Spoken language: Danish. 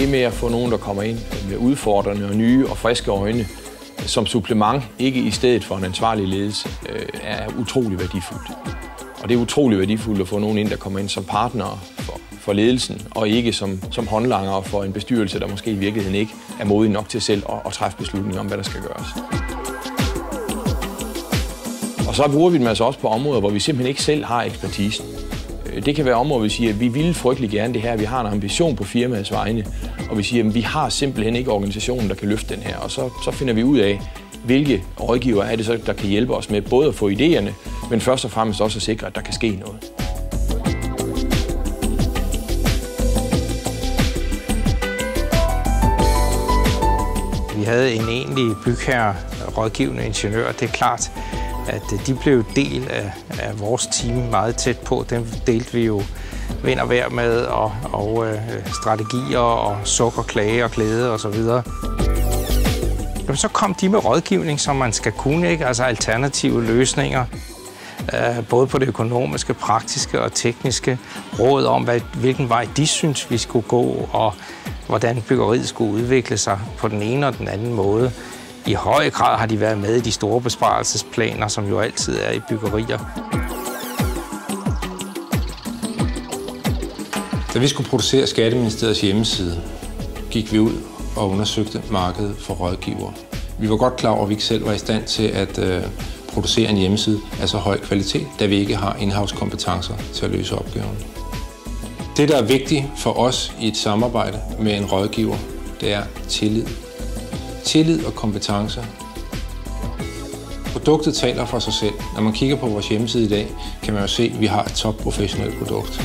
det med at få nogen, der kommer ind med udfordrende og nye og friske øjne som supplement, ikke i stedet for en ansvarlig ledelse, er utrolig værdifuldt. Og det er utrolig værdifuldt at få nogen ind, der kommer ind som partner for ledelsen, og ikke som håndlanger for en bestyrelse, der måske i virkeligheden ikke er modig nok til selv at træffe beslutninger om, hvad der skal gøres. Og så bruger vi dem altså også på områder, hvor vi simpelthen ikke selv har ekspertisen. Det kan være områder, hvor vi siger, at vi vil frygtelig gerne det her, vi har en ambition på firmaets vegne, og vi siger, at vi har simpelthen ikke organisationen, der kan løfte den her. Og så finder vi ud af, hvilke rådgivere er det så, der kan hjælpe os med både at få idéerne, men først og fremmest også at sikre, at der kan ske noget. Vi havde en egentlig bygherre, rådgivende ingeniør. Det er klart, at de blev del af vores team meget tæt på. Dem delte vi jo vind og vejr med, og strategier og sukker, klage og glæde osv. Så kom de med rådgivning, som man skal kunne, ikke? Altså alternative løsninger, både på det økonomiske, praktiske og tekniske, råd om, hvilken vej de synes, vi skulle gå, og hvordan byggeriet skulle udvikle sig på den ene og den anden måde. I høj grad har de været med i de store besparelsesplaner, som jo altid er i byggerier. Da vi skulle producere Skatteministeriets hjemmeside, gik vi ud og undersøgte markedet for rådgivere. Vi var godt klar over, at vi ikke selv var i stand til at producere en hjemmeside af så høj kvalitet, da vi ikke har in-house-kompetencer til at løse opgaven. Det, der er vigtigt for os i et samarbejde med en rådgiver, det er tillid. Tillid og kompetencer. Produktet taler for sig selv. Når man kigger på vores hjemmeside i dag, kan man jo se, at vi har et topprofessionelt produkt.